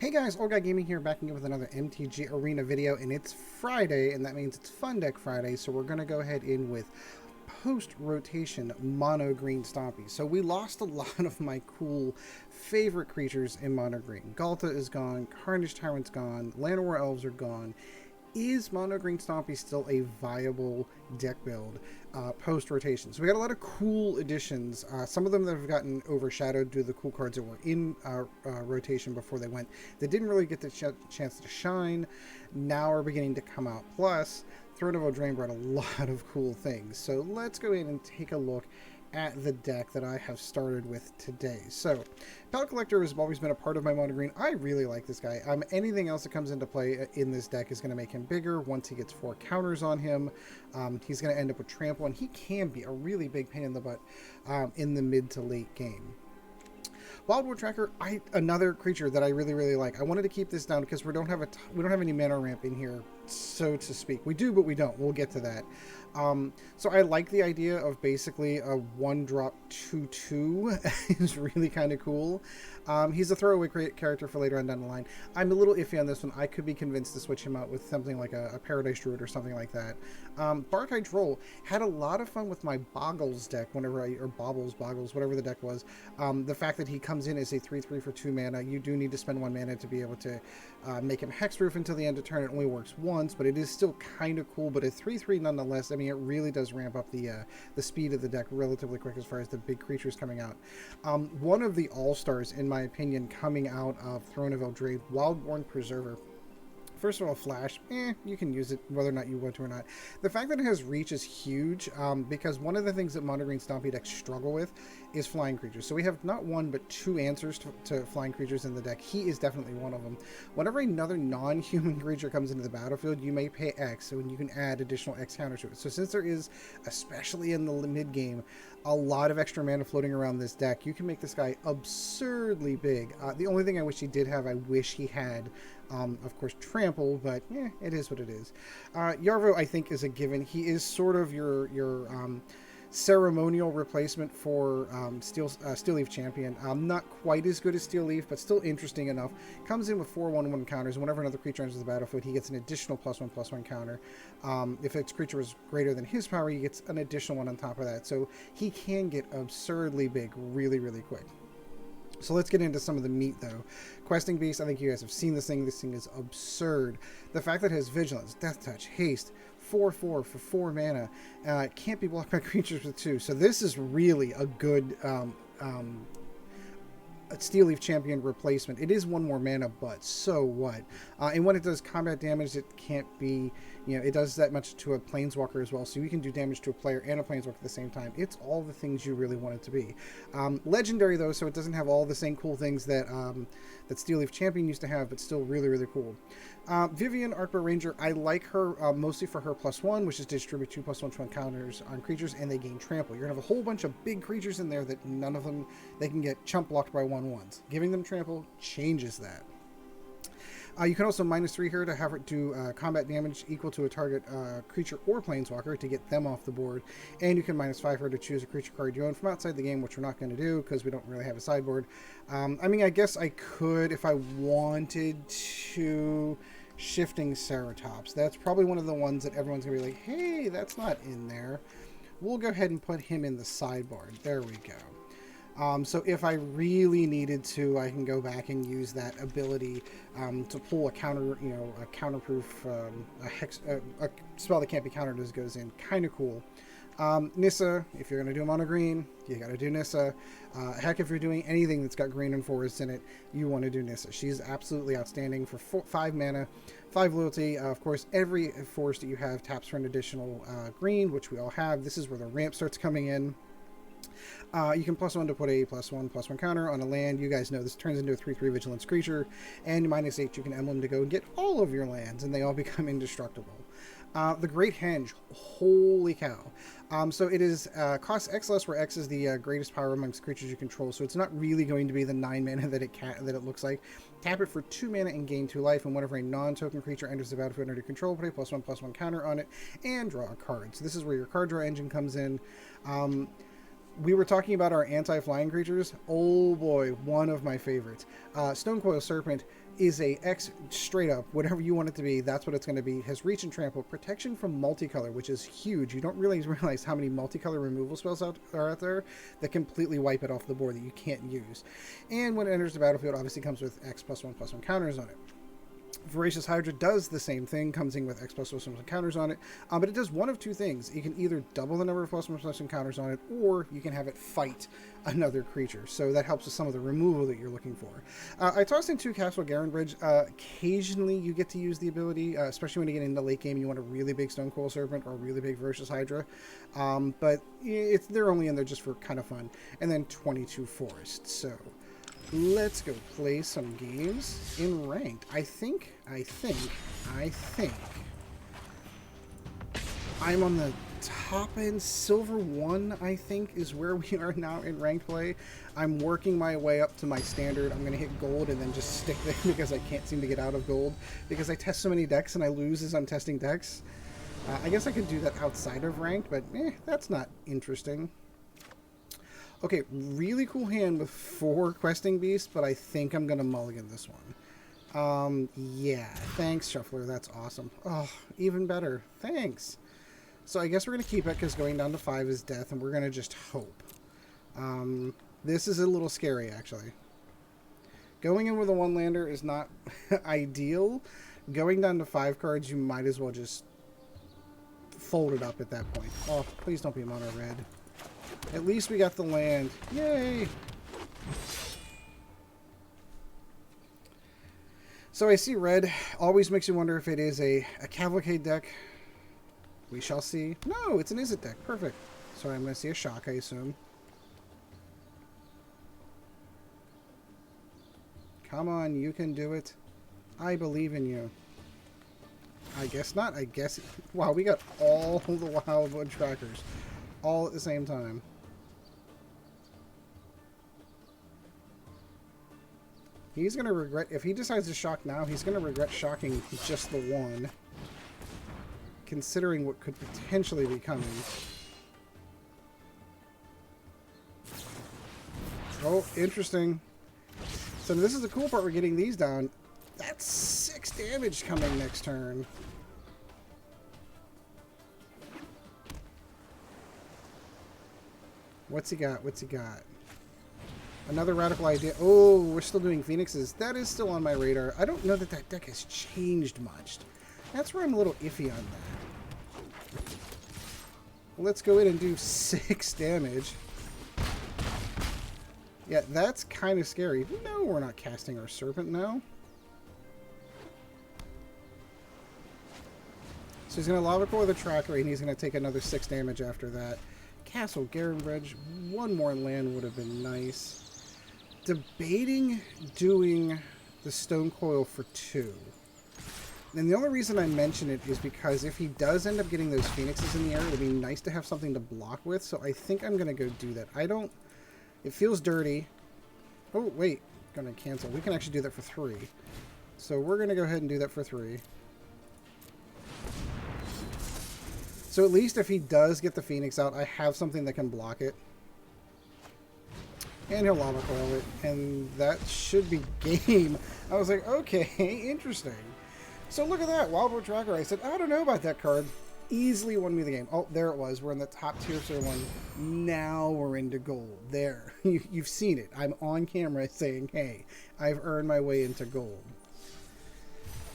Hey guys, Old Guy Gaming here, back again with another MTG Arena video, and it's Friday, and that means it's Fun Deck Friday, so we're going to go ahead in with post-rotation Mono-Green Stompy. So we lost a lot of my cool favorite creatures in Mono-Green. Galta is gone, Carnage Tyrant's gone, Llanowar Elves are gone. Is Mono-Green Stompy still a viable deck build post-rotation? So we got a lot of cool additions. Some of them that have gotten overshadowed due to the cool cards that were in rotation before they went. They didn't really get the chance to shine. Now are beginning to come out. Plus, Throne of Eldraine brought a lot of cool things. So let's go in and take a look at the deck that I have started with today. So, Pelt Collector has always been a part of my Mono-Green. I really like this guy. Anything else that comes into play in this deck is going to make him bigger. Once he gets 4 counters on him, he's going to end up with Trample, and he can be a really big pain in the butt in the mid to late game. Wildwood Tracker, another creature that I really like. I wanted to keep this down because we don't have any mana ramp in here, so to speak. We do, but we don't. We'll get to that. So I like the idea of basically a 1-drop 2/2 is really kind of cool. He's a throwaway character for later on down the line. I'm a little iffy on this one. I could be convinced to switch him out with something like a Paradise Druid or something like that. Barkhide Troll had a lot of fun with my Boggles deck or Boggles, whatever the deck was. The fact that he comes in as a 3/3 for 2 mana, you do need to spend 1 mana to be able to make him hexproof until the end of turn. It only works once, but it is still kind of cool. But a 3/3 nonetheless. I mean, it really does ramp up the speed of the deck relatively quick as far as the big creatures coming out. One of the all-stars, in my opinion, coming out of Throne of Eldraine, Wildborn Preserver. First of all, Flash, you can use it whether or not you want to or not. The fact that it has reach is huge because one of the things that Mono-Green Stompy decks struggle with is flying creatures. So we have not 1 but 2 answers to flying creatures in the deck. He is definitely one of them. Whenever another non-human creature comes into the battlefield, you may pay X, so you can add additional X counters to it. So since there is, especially in the mid-game, a lot of extra mana floating around this deck, you can make this guy absurdly big. The only thing I wish he did have, I wish he had, of course, Trample, but it is what it is. Yorvo, I think, is a given. He is sort of your ceremonial replacement for Steel Leaf Champion. Not quite as good as Steel Leaf, but still interesting enough. Comes in with 4 1/1 counters, and whenever another creature enters the battlefield, he gets an additional +1/+1 counter. If its creature is greater than his power, he gets an additional one on top of that. So he can get absurdly big really quick. So let's get into some of the meat, though. Questing Beast, I think you guys have seen this thing. This thing is absurd. The fact that it has Vigilance, Death Touch, Haste, 4/4 for 4 mana, can't be blocked by creatures with 2. So this is really a good Steel Leaf Champion replacement. It is 1 more mana, but so what? And when it does combat damage, it can't be, it does that much to a Planeswalker as well, so you can do damage to a player and a Planeswalker at the same time. It's all the things you really want it to be. Legendary, though, so it doesn't have all the same cool things that that Steel Leaf Champion used to have, but still really cool. Vivien, Arkbow Ranger, I like her mostly for her +1, which is to distribute 2 +1/+1 counters on creatures, and they gain Trample. You're going to have a whole bunch of big creatures in there that none of them, they can get chump blocked by 1/1s. Giving them Trample changes that. You can also -3 her to have her do combat damage equal to a target creature or Planeswalker to get them off the board. And you can -5 her to choose a creature card you own from outside the game, which we're not going to do because we don't really have a sideboard. I mean, I guess I could if I wanted to. Shifting Ceratops. That's probably one of the ones that everyone's going to be like, hey, that's not in there. We'll go ahead and put him in the sideboard. There we go. So if I really needed to, I can go back and use that ability to pull a counter, a counterproof, a spell that can't be countered as goes in. Kind of cool. Nissa, if you're going to do Mono-Green, you got to do Nissa. Heck, if you're doing anything that's got green and forests in it, you want to do Nissa. She's absolutely outstanding for 5 mana, 5 loyalty. Of course, every forest that you have taps for an additional green, which we all have. This is where the ramp starts coming in. You can +1 to put a +1/+1 counter on a land. You guys know this turns into a 3/3 Vigilance creature. And -8, you can emblem to go and get all of your lands, and they all become indestructible. The Great Henge, holy cow. So it is costs X less, where X is the greatest power amongst creatures you control. So it's not really going to be the 9 mana that it looks like. Tap it for 2 mana and gain 2 life. And whenever a non-token creature enters the battlefield under your control, put a +1/+1 counter on it and draw a card. So this is where your card draw engine comes in. We were talking about our anti-flying creatures. Oh boy, one of my favorites. Stonecoil Serpent is a X straight up, whatever you want it to be, that's what it's going to be. Has reach and trample, protection from multicolor, which is huge. You don't really realize how many multicolor removal spells are out there that completely wipe it off the board that you can't use. And when it enters the battlefield, obviously comes with X+1/+1 counters on it. Voracious Hydra does the same thing, comes in with X+1/+1 counters on it, but it does one of two things. You can either double the number of +1/+1 counters on it, or you can have it fight another creature. So that helps with some of the removal that you're looking for. I tossed in 2 Castle Garenbrig. Occasionally you get to use the ability, especially when you get into late game, you want a really big Stonecoil Serpent or a really big Voracious Hydra. But they're only in there just for kind of fun. And then 22 Forest. So let's go play some games in ranked. I think I'm on the top end. Silver 1, I think, is where we are now in ranked play. I'm working my way up to my standard. I'm going to hit gold and then just stick there because I can't seem to get out of gold. Because I test so many decks and I lose as I'm testing decks. I guess I could do that outside of ranked, but that's not interesting. Okay, really cool hand with 4 Questing Beasts, but I think I'm going to mulligan this one. Yeah, thanks, Shuffler. That's awesome. Oh, even better. Thanks. So I guess we're going to keep it because going down to 5 is death, and we're going to just hope. This is a little scary, actually. Going in with a 1-lander is not ideal. Going down to 5 cards, you might as well just fold it up at that point. Oh, please don't be mono red. At least we got the land. Yay! So I see red. Always makes you wonder if it is a Cavalcade deck. We shall see. No, it's an Izzet deck. Perfect. So I'm going to see a shock, I assume. Come on, you can do it. I believe in you. I guess not. I guess... Wow, we got all the Wildwood Trackers. All at the same time. He's going to regret... If he decides to shock now, he's going to regret shocking just the one. Considering what could potentially be coming. Oh, interesting. So this is the cool part. We're getting these down. That's 6 damage coming next turn. What's he got? What's he got? Another radical idea. Oh, we're still doing Phoenixes. That is still on my radar. I don't know that that deck has changed much. That's where I'm a little iffy on that. Let's go in and do 6 damage. Yeah, that's kind of scary. No, we're not casting our Serpent now. So he's going to Lava Coil the Tracker, and he's going to take another 6 damage after that. Castle Garenbrig, 1 more land would have been nice. Debating doing the Stonecoil for 2. And the only reason I mention it is because if he does end up getting those Phoenixes in the air, it would be nice to have something to block with. So I think I'm going to go do that. I don't... It feels dirty. Oh, wait. Going to cancel. We can actually do that for 3. So we're going to go ahead and do that for 3. So at least if he does get the Phoenix out, I have something that can block it. And he'll Lava Coil it. And that should be game. I was like, okay, interesting. So look at that. Wildwood Tracker. I said, I don't know about that card. Easily won me the game. Oh, there it was. We're in the top tier for 1. Now we're into gold. There. You've seen it. I'm on camera saying, hey, I've earned my way into gold.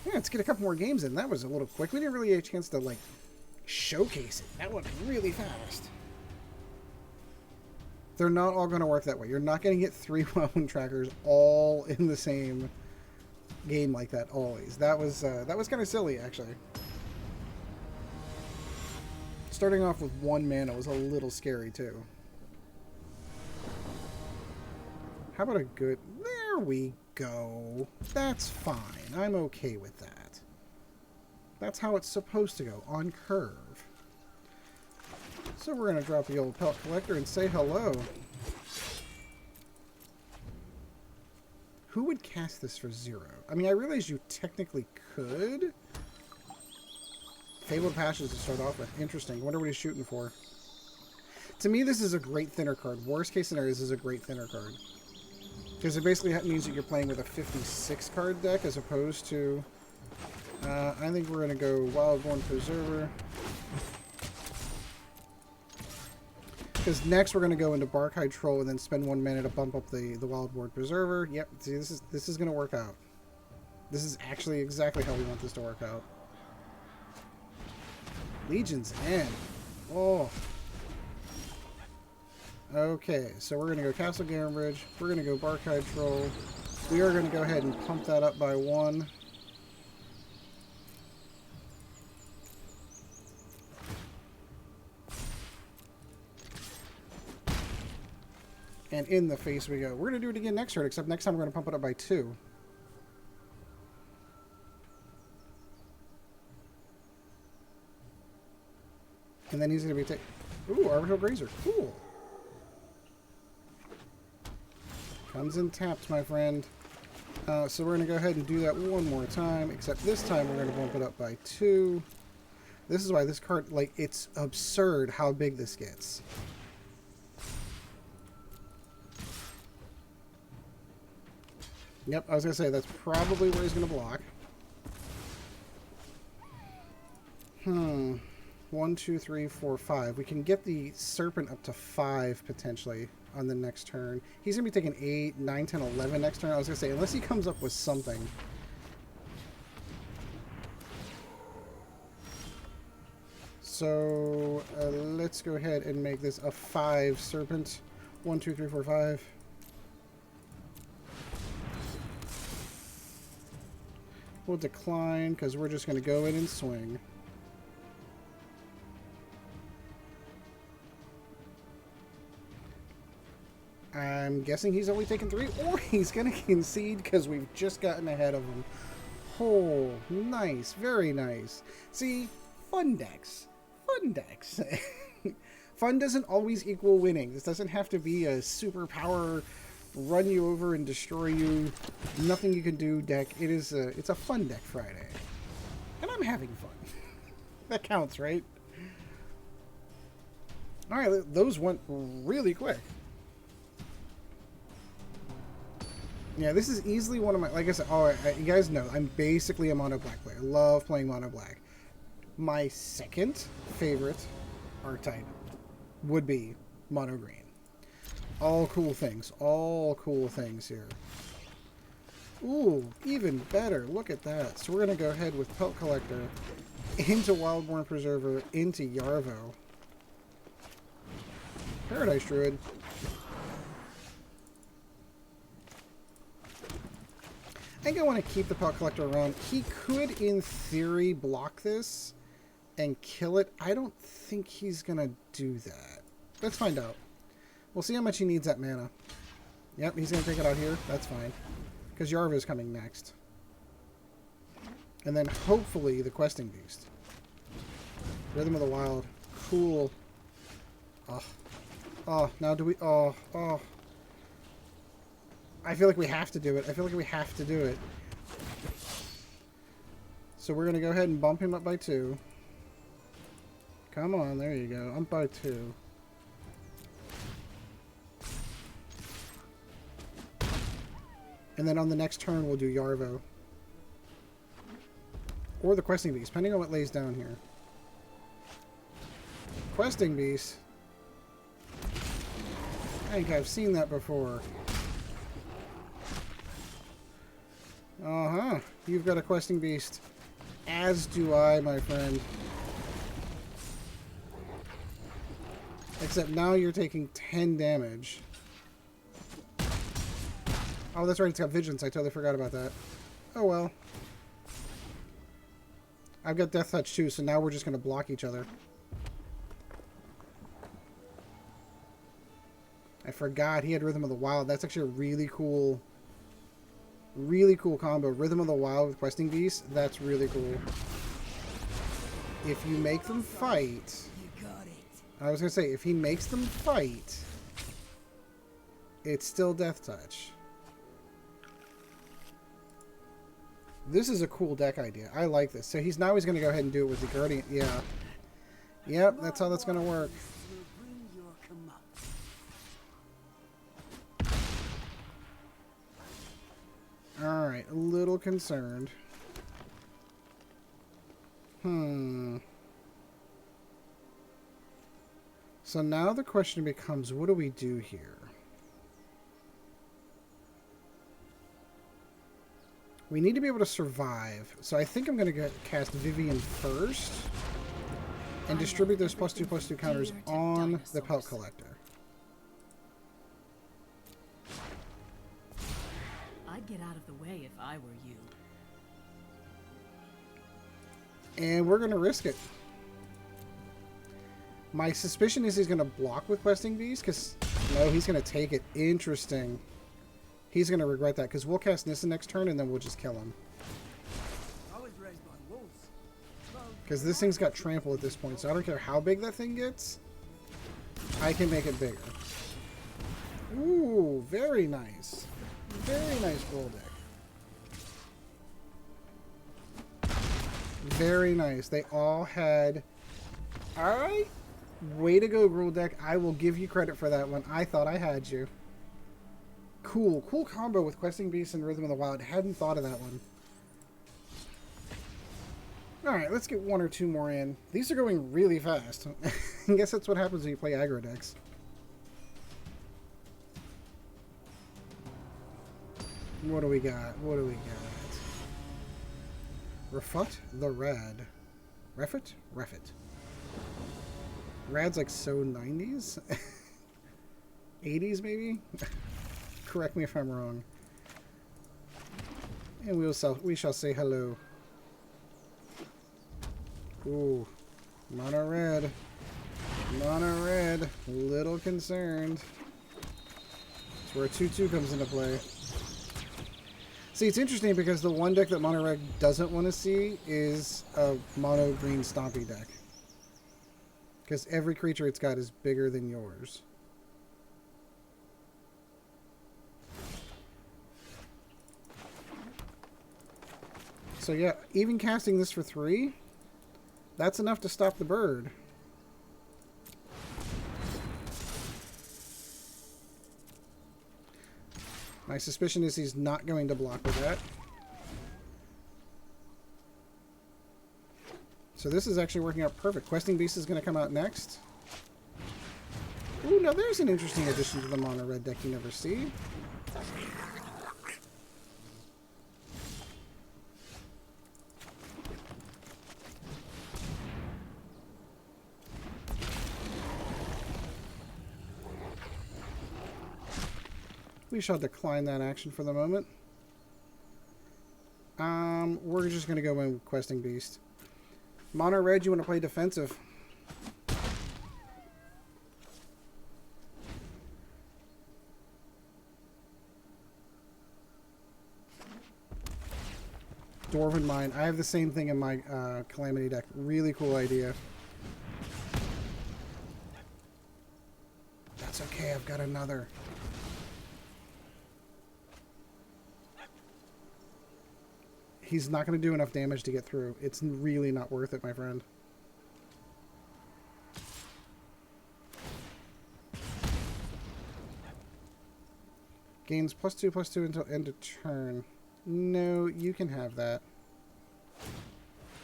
Yeah, let's get a couple more games in. That was a little quick. We didn't really get a chance to, like, showcase it. That went really fast. They're not all going to work that way. You're not going to get 3 Wildwood Trackers all in the same game like that always. That was kind of silly, actually. Starting off with 1 mana was a little scary, too. How about a good... There we go. That's fine. I'm okay with that. That's how it's supposed to go, on curve. So we're going to drop the old Pelt Collector and say hello. Who would cast this for 0? I mean, I realize you technically could. Fabled Passions to start off with. Interesting. Wonder what he's shooting for. To me, this is a great thinner card. Worst case scenario, this is a great thinner card. Because it basically means that you're playing with a 56 card deck as opposed to... I think we're going to go Wildborn Preserver. Because next we're going to go into Barkhide Troll and then spend 1 minute to bump up the Wildborn Preserver. Yep, see, this is going to work out. This is actually exactly how we want this to work out. Legion's End. Oh. Okay, so we're going to go Castle Garenbrig. We're going to go Barkhide Troll. We are going to go ahead and pump that up by 1. And in the face we go. We're going to do it again next turn, except next time we're going to pump it up by 2. And then he's going to be taking... Ooh, Arbitral Grazer. Cool. Comes in tapped, my friend. So we're going to go ahead and do that one more time, except this time we're going to bump it up by 2. This is why this card, like, it's absurd how big this gets. Yep, I was going to say, that's probably where he's going to block. 1, 2, 3, 4, 5. We can get the Serpent up to 5, potentially, on the next turn. He's going to be taking 8, 9, 10, 11 next turn. I was going to say, unless he comes up with something. So, let's go ahead and make this a 5 Serpent. 1, 2, 3, 4, 5. We'll decline, because we're just going to go in and swing. I'm guessing he's only taken 3, or he's going to concede because we've just gotten ahead of him. Oh, nice. Very nice. See, fun decks. Fun decks. Fun doesn't always equal winning. This doesn't have to be a superpower, run you over and destroy you, nothing you can do deck. It's a fun deck Friday. And I'm having fun. That counts, right? Alright, those went really quick. Yeah, this is easily one of my... Like I said, you guys know, I'm basically a mono-black player. I love playing mono-black. My second favorite archetype would be mono-green. All cool things. All cool things here. Ooh, even better. Look at that. So we're going to go ahead with Pelt Collector into Wildborn Preserver into Yorvo. Paradise Druid. I think I want to keep the Pelt Collector around. He could, in theory, block this and kill it. I don't think he's going to do that. Let's find out. We'll see how much he needs that mana. Yep, he's going to take it out here. That's fine. Because Yorvo is coming next. And then, hopefully, the Questing Beast. Rhythm of the Wild. Cool. Oh. Oh, now do we... Oh, oh. I feel like we have to do it. I feel like we have to do it. So we're going to go ahead and bump him up by 2. Come on, there you go. Up by 2. And then on the next turn, we'll do Yorvo. Or the Questing Beast, depending on what lays down here. Questing Beast. I think I've seen that before. Uh-huh. You've got a Questing Beast. As do I, my friend. Except now you're taking 10 damage. Oh, that's right. It's got Vigilance. I totally forgot about that. Oh, well. I've got Death Touch, too, so now we're just going to block each other. I forgot. He had Rhythm of the Wild. That's actually a really cool combo. Rhythm of the Wild with Questing Beast. That's really cool. If you make them fight... I was going to say, if he makes them fight, it's still Death Touch. This is a cool deck idea. I like this. So he's going to go ahead and do it with the Guardian. Yeah. Yep, that's how that's going to work. little concerned. So now the question becomes, what do we do here? We need to be able to survive. So I think I'm going to cast Vivien first and distribute those +2/+2 counters on the Pelt Collector. I'd get out of the way if I were you. And we're going to risk it. My suspicion is he's going to block with Questing Beast, because no, he's going to take it. Interesting. He's going to regret that, because we'll cast Nissa next turn, and then we'll just kill him. Because this thing's got trample at this point, so I don't care how big that thing gets. I can make it bigger. Ooh, very nice. Very nice roll deck. Very nice. They all had... Alright. Way to go, rule deck. I will give you credit for that one. I thought I had you. Cool. Cool combo with Questing Beast and Rhythm of the Wild. Hadn't thought of that one. Alright, let's get one or two more in. These are going really fast. I guess that's what happens when you play aggro decks. What do we got? What do we got? Refut the Rad. Refit? Refit. Rad's like so 90s? 80s maybe? Correct me if I'm wrong. And we shall say hello. Ooh. Mono red. Mono red. Little concerned. That's where a 2/2 comes into play. See, it's interesting because the one deck that Mono red doesn't want to see is a Mono-Green Stompy deck. Because every creature it's got is bigger than yours. So yeah, even casting this for 3, that's enough to stop the bird. My suspicion is he's not going to block with that. So this is actually working out perfect. Questing Beast is going to come out next. Ooh, now there's an interesting addition to the mono red deck you never see. We shall decline that action for the moment. We're just going to go in with Questing Beast. Mono red, you want to play defensive. Dwarven Mine. I have the same thing in my Calamity deck. Really cool idea. That's okay, I've got another. He's not going to do enough damage to get through. It's really not worth it, my friend. Gains +2/+2 until end of turn. No, you can have that.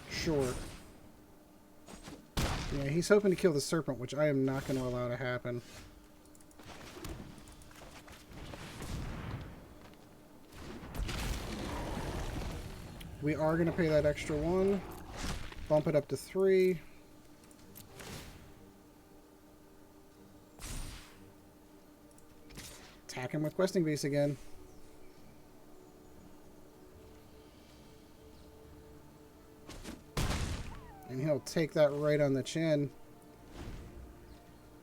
Sure. Yeah, he's hoping to kill the Serpent, which I am not going to allow to happen. We are going to pay that extra 1. Bump it up to 3. Attack him with Questing Beast again. And he'll take that right on the chin.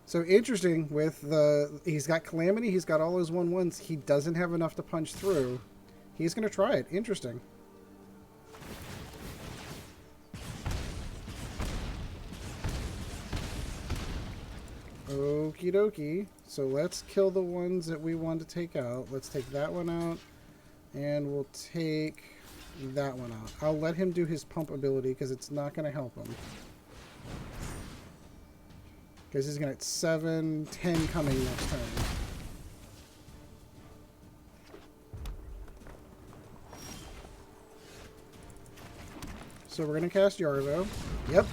So interesting with the... He's got Calamity, he's got all his 1/1s. He doesn't have enough to punch through. He's going to try it. Interesting. Okie dokie. So let's kill the ones that we want to take out. Let's take that one out. And we'll take that one out. I'll let him do his pump ability because it's not going to help him. Because he's going to get 7, 10 coming next turn. So we're going to cast Yorvo. Yep.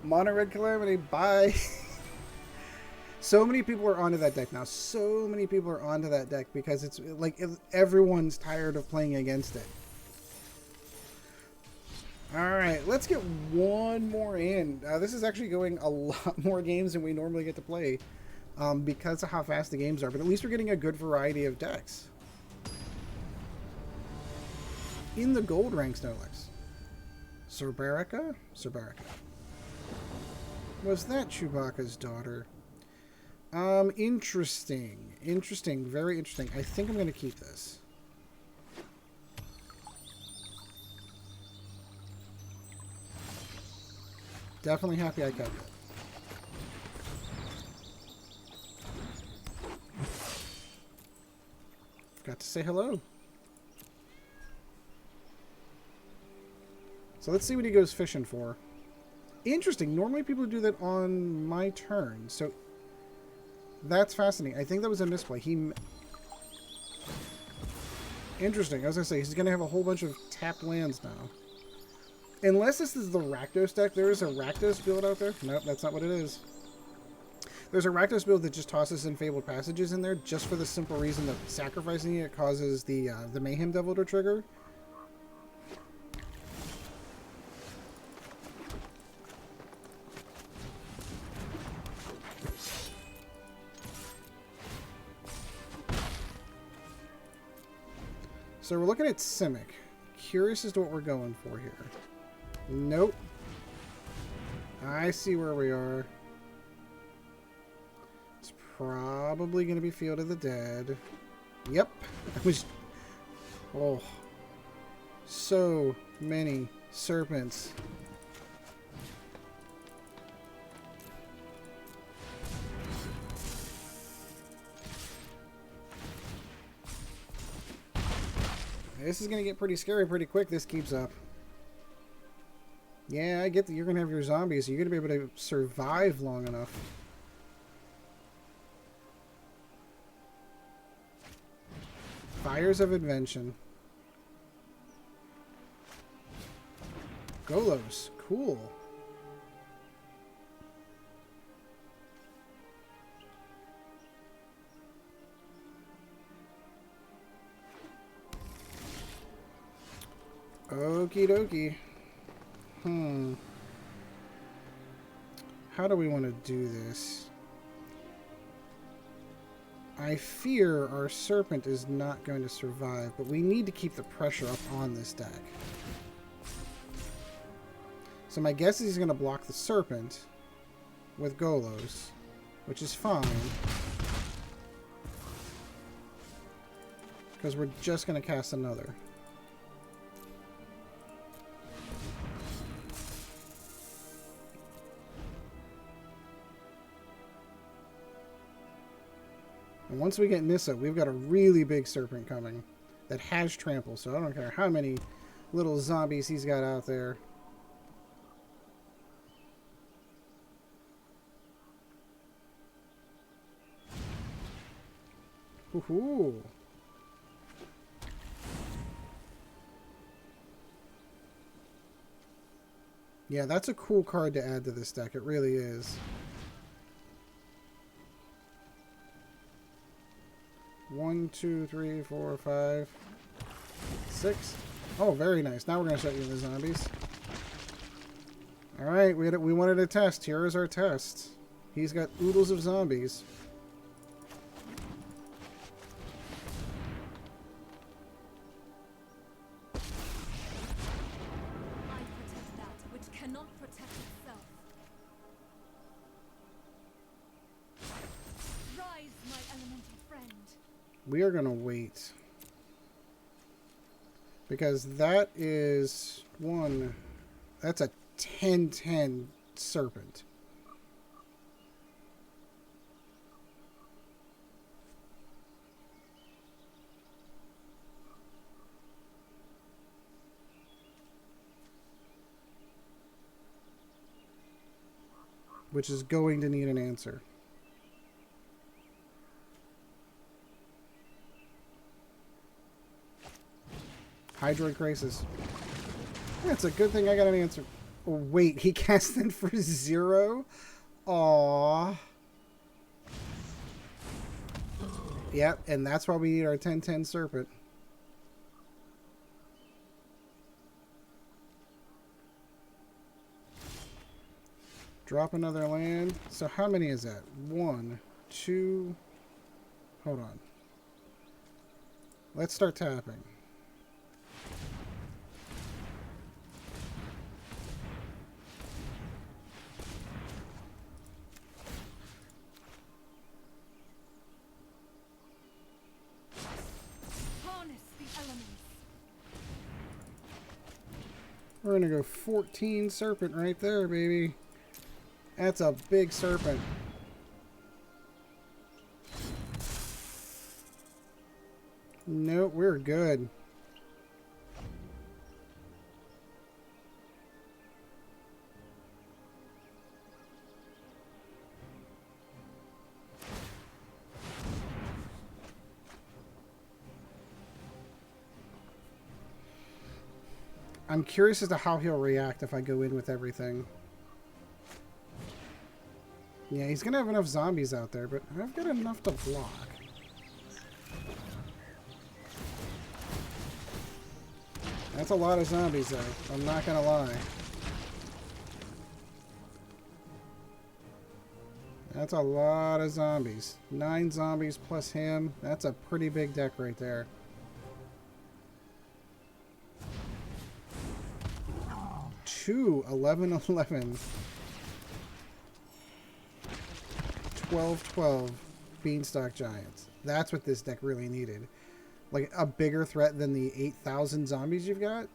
Mono Red Calamity, bye. So many people are onto that deck now. So many people are onto that deck because it's like everyone's tired of playing against it. Alright, let's get one more in. This is actually going a lot more games than we normally get to play because of how fast the games are. But at least we're getting a good variety of decks. In the gold ranks, no less. Cerberica? Cerberica. Was that Chewbacca's daughter? Interesting. Interesting. Very interesting. I think I'm going to keep this. Definitely happy I kept it. Got to say hello. So let's see what he goes fishing for. Interesting. Normally people do that on my turn. So that's fascinating. I think that was a misplay. Interesting. I was going to say, he's going to have a whole bunch of tapped lands now. Unless this is the Rakdos deck. There is a Rakdos build out there. Nope, that's not what it is. There's a Rakdos build that just tosses in Fabled Passages in there just for the simple reason that sacrificing it causes the Mayhem Devil to trigger. So we're looking at Simic. Curious as to what we're going for here. Nope. I see where we are. It's probably going to be Field of the Dead. Yep. I was... Oh. So many serpents. This is going to get pretty scary pretty quick. This keeps up. Yeah, I get that you're going to have your zombies. So you're going to be able to survive long enough. Fires of Invention. Golos. Cool. Okie dokie. How do we want to do this? I fear our Serpent is not going to survive, but we need to keep the pressure up on this deck. So my guess is he's going to block the Serpent with Golos, which is fine. Because we're just going to cast another. And once we get Nissa, we've got a really big Serpent coming that has trample, so I don't care how many little zombies he's got out there. Woohoo! Yeah, that's a cool card to add to this deck. It really is. 1, 2, 3, 4, 5, 6. Oh, very nice. Now we're going to start using the zombies. Alright, we wanted a test. Here is our test. He's got oodles of zombies. I protect that which cannot protect itself. Rise, my elemental friend. We are going to wait. Because that is one... That's a 10-10 Serpent. Which is going to need an answer. Hydroid Crisis. That's a good thing I got an answer. Oh, wait, he cast it for 0? Aww. Yep, and that's why we need our 10/10 Serpent. Drop another land. So how many is that? 1, 2... Hold on. Let's start tapping. We're going to go 14 Serpent right there, baby. That's a big Serpent. Nope, we're good. I'm curious as to how he'll react if I go in with everything. Yeah, he's going to have enough zombies out there, but I've got enough to block. That's a lot of zombies, though. I'm not going to lie. That's a lot of zombies. 9 zombies plus him. That's a pretty big deck right there. Two 11/11, 12/12 Beanstalk Giants. That's what this deck really needed. Like a bigger threat than the 8,000 zombies you've got.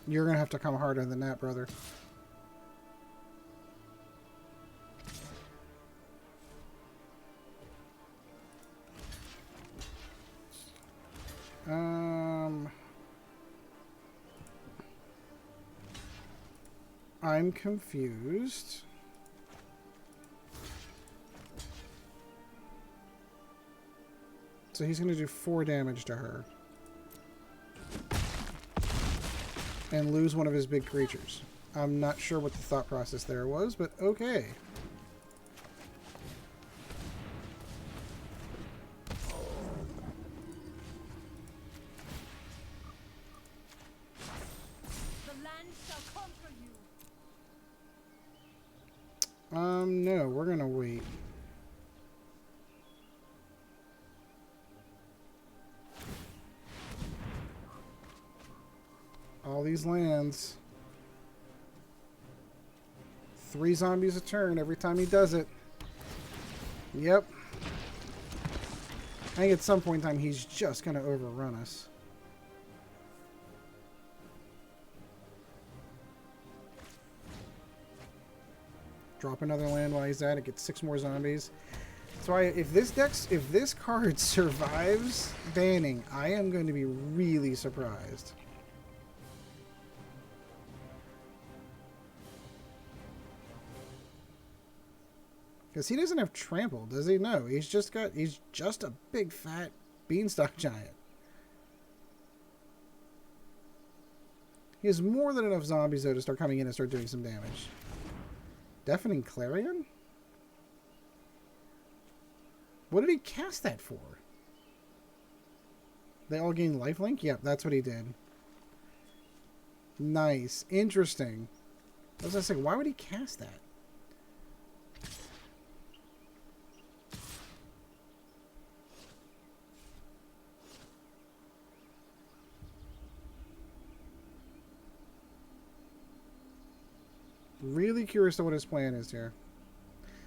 You're gonna have to come harder than that, brother. I'm confused. So he's going to do 4 damage to her. And lose one of his big creatures. I'm not sure what the thought process there was, but okay. No, we're gonna wait. All these lands. 3 zombies a turn every time he does it. Yep. I think at some point in time he's just gonna overrun us. Drop another land while he's at it. Get 6 more zombies. So if this card survives banning, I am going to be really surprised. Because he doesn't have trample, does he? No, he's just a big fat beanstalk giant. He has more than enough zombies though to start coming in and start doing some damage. Deafening Clarion? What did he cast that for? They all gain lifelink? Yep, that's what he did. Nice. Interesting. I was going to say, why would he cast that? Really curious to what his plan is here.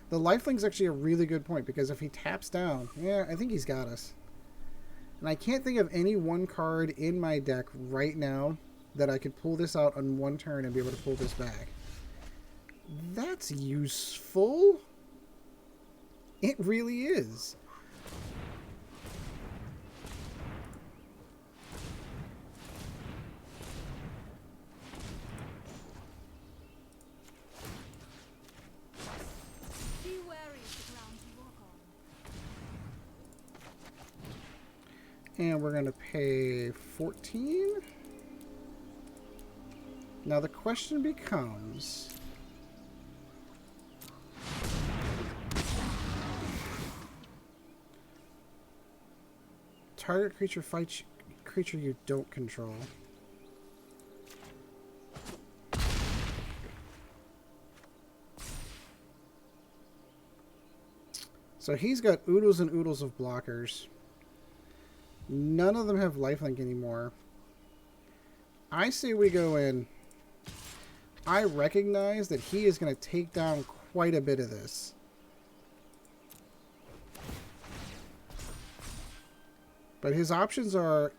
The lifelink's actually a really good point because if he taps down, yeah, I think he's got us. And I can't think of any one card in my deck right now that I could pull this out on one turn and be able to pull this back. That's useful. It really is. And we're going to pay 14. Now the question becomes... Target creature fights creature you don't control. So he's got oodles and oodles of blockers. None of them have lifelink anymore. I say we go in. I recognize that he is going to take down quite a bit of this. But his options are,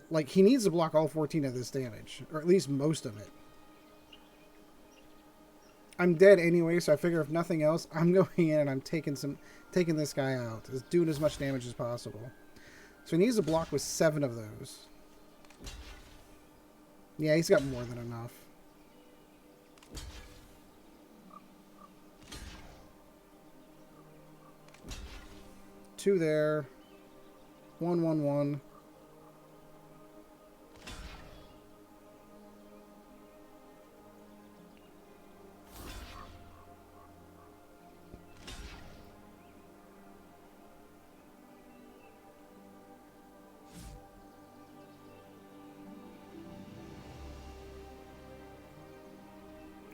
like, he needs to block all 14 of this damage, or at least most of it. I'm dead anyway, so I figure if nothing else, I'm going in and I'm taking this guy out, doing as much damage as possible. So he needs to block with 7 of those. Yeah, he's got more than enough. Two there. 1/1/1.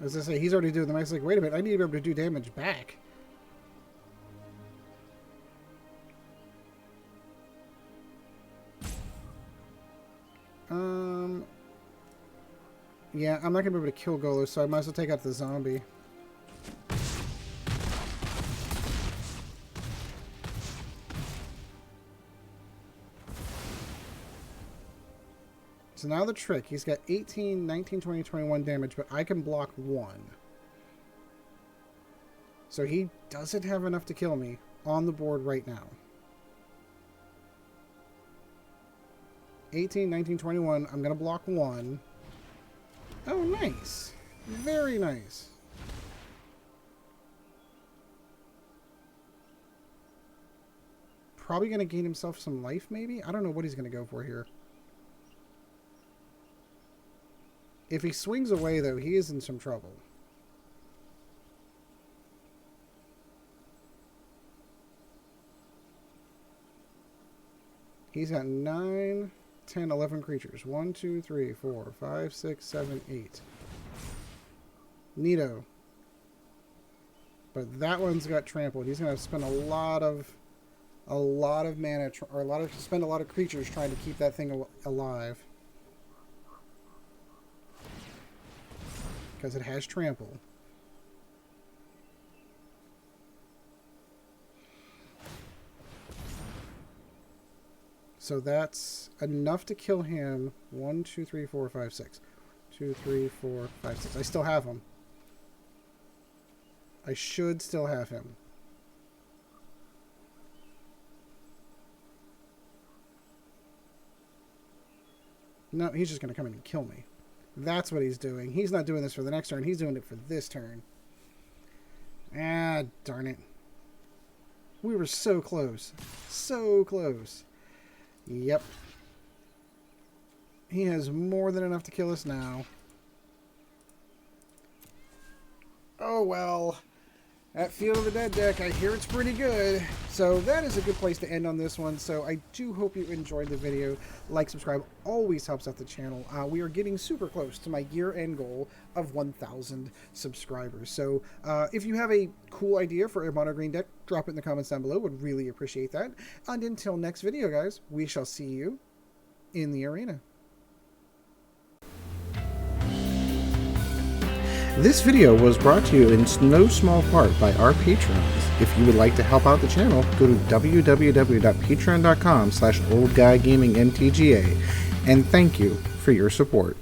As I say, he's already doing the max. Like, wait a minute, I need to be able to do damage back. Yeah, I'm not going to be able to kill Golo, so I might as well take out the zombie. So now the trick. He's got 18, 19, 20, 21 damage, but I can block 1. So he doesn't have enough to kill me on the board right now. 18, 19, 21. I'm going to block 1. Oh, nice. Very nice. Probably going to gain himself some life, maybe? I don't know what he's going to go for here. If he swings away, though, he is in some trouble. He's got 9, 10, 11 creatures. 1, 2, 3, 4, 5, 6, 7, 8. Neato. But that one's got trampled. He's going to spend a lot of mana, or spend a lot of creatures trying to keep that thing alive. Because it has trample. So that's enough to kill him. 1, 2, 3, 4, 5, 6. 2, 3, 4, 5, 6. I still have him. I should still have him. No, he's just going to come in and kill me. That's what he's doing. He's not doing this for the next turn. He's doing it for this turn. Ah, darn it. We were so close. So close. Yep. He has more than enough to kill us now. Oh, well. That Field of the Dead deck, I hear it's pretty good. So that is a good place to end on this one. So I do hope you enjoyed the video. Like, subscribe, always helps out the channel. We are getting super close to my year-end goal of 1,000 subscribers. So if you have a cool idea for a Mono-Green deck, drop it in the comments down below. Would really appreciate that. And until next video, guys, we shall see you in the arena. This video was brought to you in no small part by our patrons. If you would like to help out the channel, go to www.patreon.com/oldguygamingmtga, and thank you for your support.